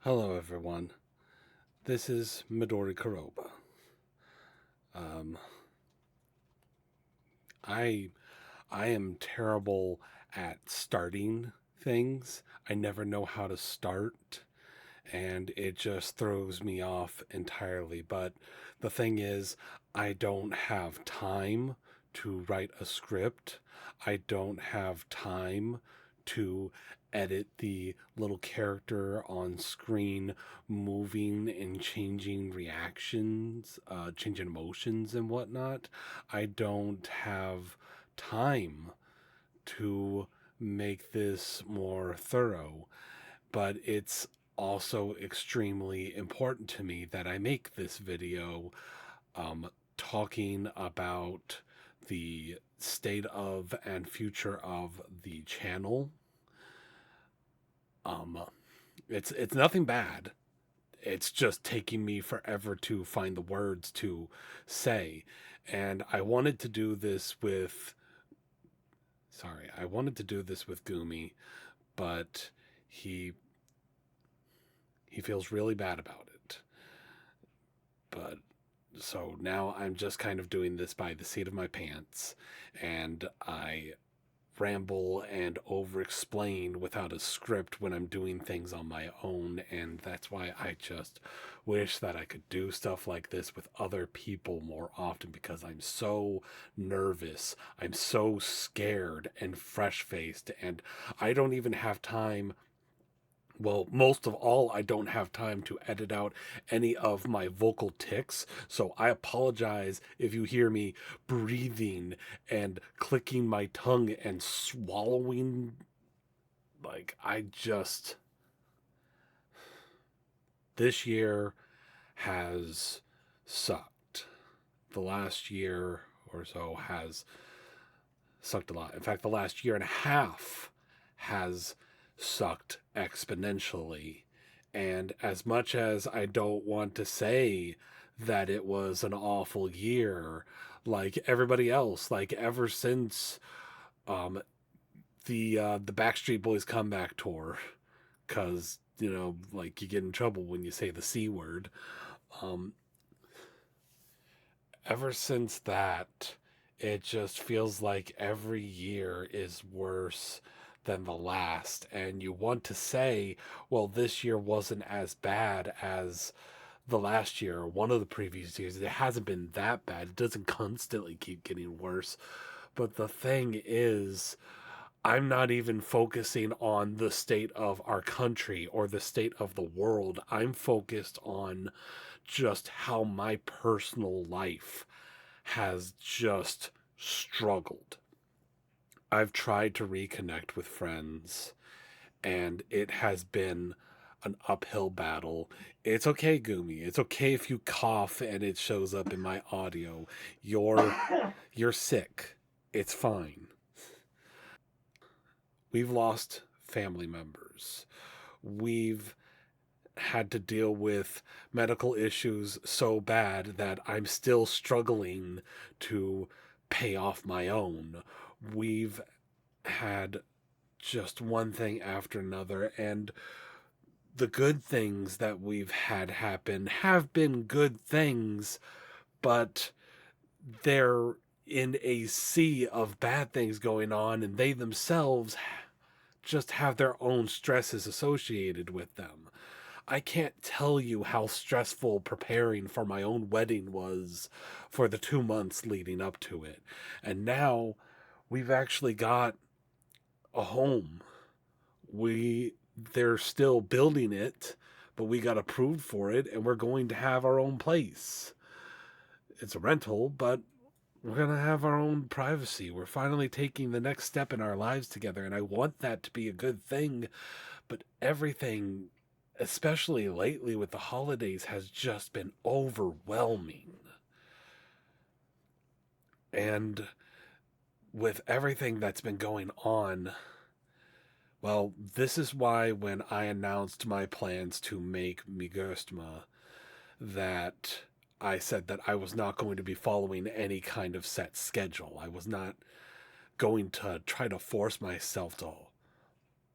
Hello, everyone. This is Midori Karoba. Um, I I am terrible at starting things. I never know how to start, and it just throws me off entirely. But the thing is, I don't have time to write a script. I don't have time to edit the little character on screen moving and changing reactions, changing emotions and whatnot. I don't have time to make this more thorough, but it's also extremely important to me that I make this video talking about the state of and future of the channel. Um, it's nothing bad. It's just taking me forever to find the words to say, and I wanted to do this with Gumi, but he he feels really bad about it. But so now I'm just kind of doing this by the seat of my pants, and I ramble and over explain without a script when I'm doing things on my own, and that's why I just wish that I could do stuff like this with other people more often because I'm so nervous, I'm so scared and fresh faced, and I don't even have time. Well, most of all, I don't have time to edit out any of my vocal tics. So I apologize if you hear me breathing and clicking my tongue and swallowing. Like, this year has sucked. The last year or so has sucked a lot. In fact, the last year and a half has sucked exponentially. And as much as I don't want to say that it was an awful year, like everybody else, like ever since um, the Backstreet Boys comeback tour, because like you get in trouble when you say the c word. Um, Ever since that, it just feels like every year is worse than the last. And you want to say, well, this year wasn't as bad as the last year or one of the previous years. It hasn't been that bad. It doesn't constantly keep getting worse. But the thing is, I'm not even focusing on the state of our country or the state of the world. I'm focused on just how my personal life has just struggled. I've tried to reconnect with friends, and it has been an uphill battle. It's okay, Gumi. It's okay if you cough and it shows up in my audio. You're you're sick. It's fine. We've lost family members. We've had to deal with medical issues so bad that I'm still struggling to pay off my own. We've had just one thing after another, and the good things that we've had happen have been good things, but they're in a sea of bad things going on, and they themselves just have their own stresses associated with them. I can't tell you how stressful preparing for my own wedding was for the 2 months leading up to it. And now we've actually got a home. We They're still building it, but we got approved for it and we're going to have our own place. It's a rental, but we're going to have our own privacy. We're finally taking the next step in our lives together, and I want that to be a good thing. But everything, especially lately with the holidays, has just been overwhelming. And with everything that's been going on, well, this is why when I announced my plans to make Migurstma, that I said that I was not going to be following any kind of set schedule. I was not going to try to force myself to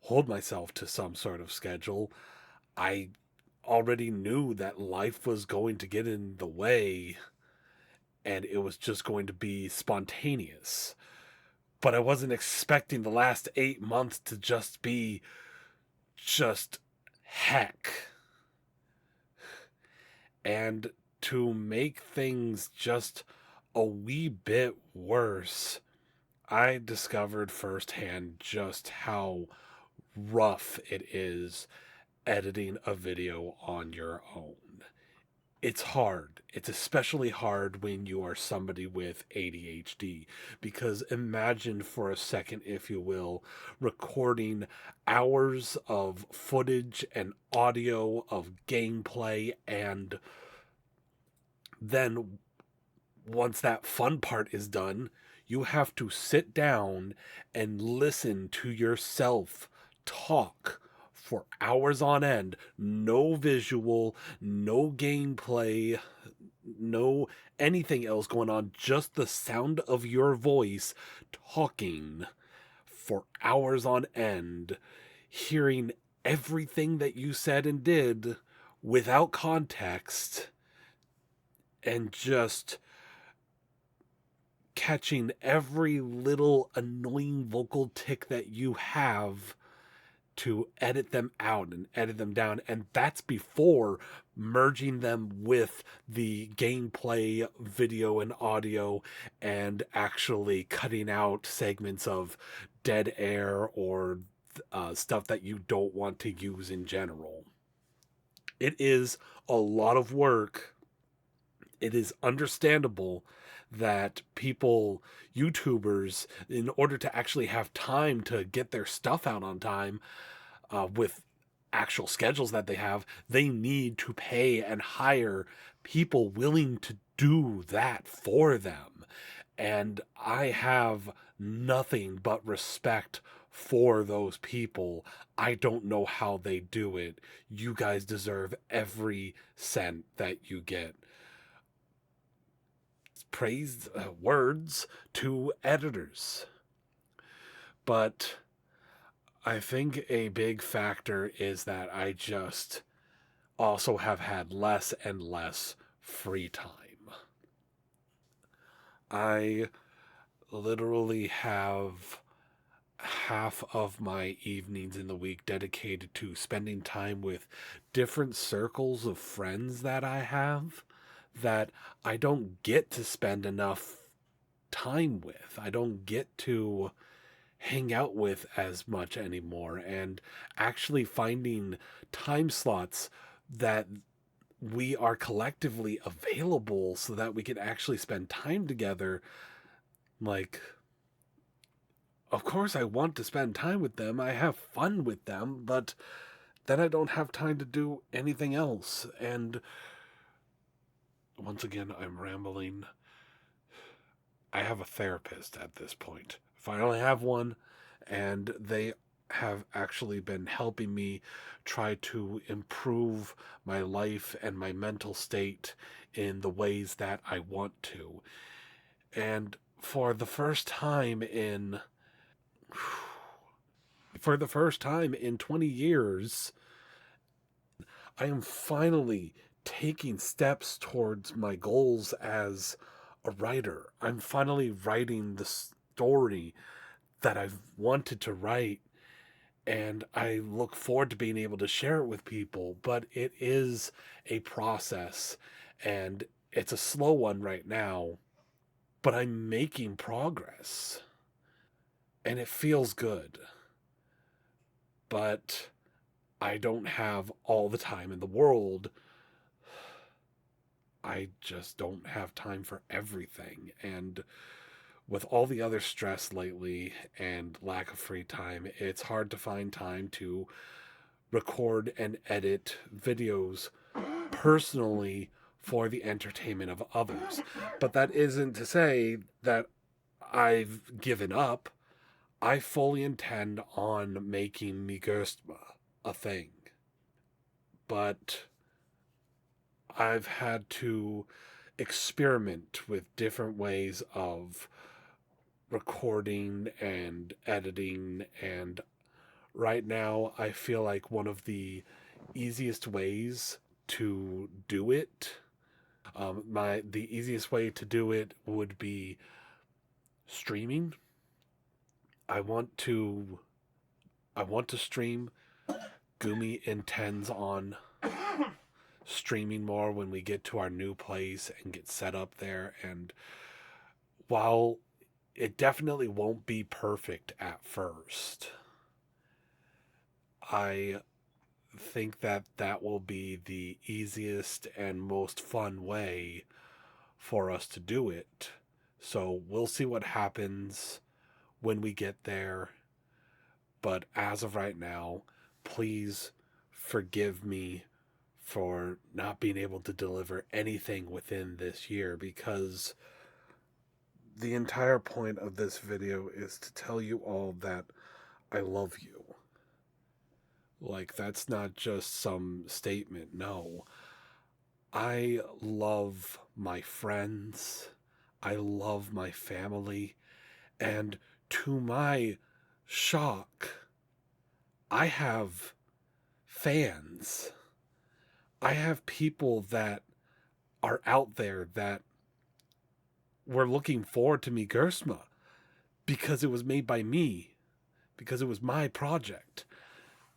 hold myself to some sort of schedule. I already knew that life was going to get in the way and it was just going to be spontaneous. But I wasn't expecting the last 8 months to just be just heck. And to make things just a wee bit worse, I discovered firsthand just how rough it is editing a video on your own. It's hard. It's especially hard when you are somebody with ADHD. Because imagine for a second, if you will, recording hours of footage and audio of gameplay, and then once that fun part is done, you have to sit down and listen to yourself talk for hours on end. No visual, no gameplay, no anything else going on, just the sound of your voice talking for hours on end, hearing everything that you said and did without context, and just catching every little annoying vocal tick that you have to edit them out and edit them down. And that's before merging them with the gameplay video and audio and actually cutting out segments of dead air or stuff that you don't want to use in general. It is a lot of work. It is understandable that people, YouTubers, in order to actually have time to get their stuff out on time, with actual schedules that they have, they need to pay and hire people willing to do that for them. And I have nothing but respect for those people. I don't know how they do it. You guys deserve every cent that you get. Praise words to editors. But I think a big factor is that I just also have had less and less free time. I literally have half of my evenings in the week dedicated to spending time with different circles of friends that I have that I don't get to spend enough time with. I don't get to hang out with as much anymore, and actually finding time slots that we are collectively available so that we can actually spend time together. Like, of course I want to spend time with them, I have fun with them, but then I don't have time to do anything else. And once again, I'm rambling. I have a therapist at this point. Finally have one, and they have actually been helping me try to improve my life and my mental state in the ways that I want to. And for the first time in 20 years, I am finally taking steps towards my goals as a writer. I'm finally writing the story that I've wanted to write, and I look forward to being able to share it with people. But it is a process, and it's a slow one right now, but I'm making progress, and it feels good. But I don't have all the time in the world. I just don't have time for everything. And with all the other stress lately and lack of free time, it's hard to find time to record and edit videos personally for the entertainment of others. But that isn't to say that I've given up. I fully intend on making Migurstma a thing. But I've had to experiment with different ways of recording and editing, and right now I feel like one of the easiest ways to do it. The easiest way to do it would be streaming. I want to I want to stream. Gumi intends on streaming more when we get to our new place and get set up there. And while it definitely won't be perfect at first, I think that that will be the easiest and most fun way for us to do it. So we'll see what happens when we get there. But as of right now, please forgive me for not being able to deliver anything within this year, because the entire point of this video is to tell you all that I love you. Like, that's not just some statement. No. I love my friends. I love my family. And to my shock, I have fans. I have people that are out there that were looking forward to me Gersma because it was made by me, because it was my project.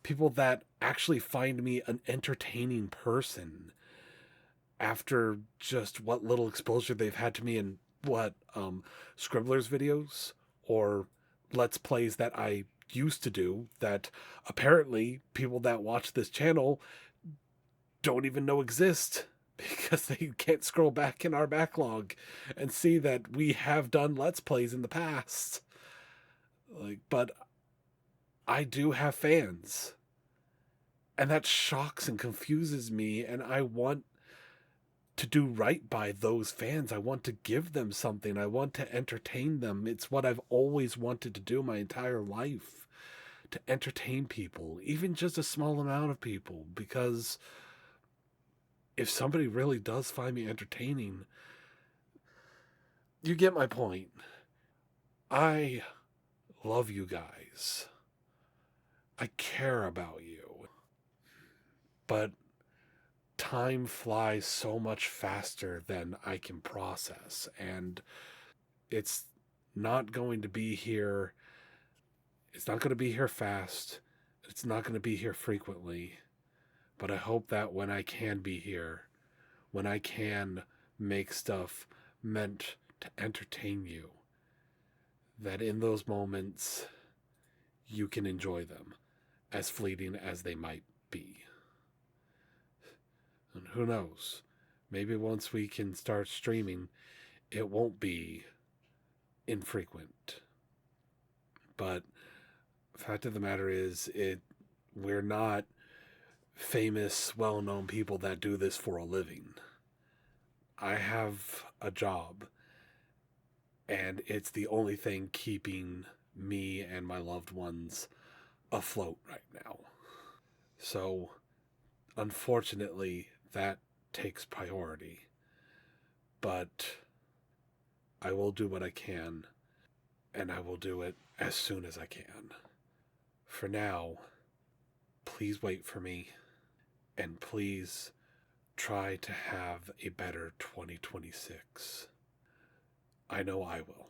People that actually find me an entertaining person after just what little exposure they've had to me in Scribblers videos or Let's Plays that I used to do, that apparently people that watch this channel don't even know exist because they can't scroll back in our backlog and see that we have done Let's Plays in the past. But I do have fans. And that shocks and confuses me, and I want to do right by those fans. I want to give them something. I want to entertain them. It's what I've always wanted to do my entire life, to entertain people, even just a small amount of people, because if somebody really does find me entertaining, you get my point. I love you guys. I care about you. But time flies so much faster than I can process, and it's not going to be here. It's not going to be here fast. It's not going to be here frequently. But I hope that when I can be here, when I can make stuff meant to entertain you, that in those moments you can enjoy them, as fleeting as they might be. And who knows? Maybe once we can start streaming, it won't be infrequent. But the fact of the matter is, we're not famous, well-known people that do this for a living. I have a job, and it's the only thing keeping me and my loved ones afloat right now. So, unfortunately, that takes priority. But I will do what I can, and I will do it as soon as I can. For now, please wait for me, and please try to have a better 2026. I know I will.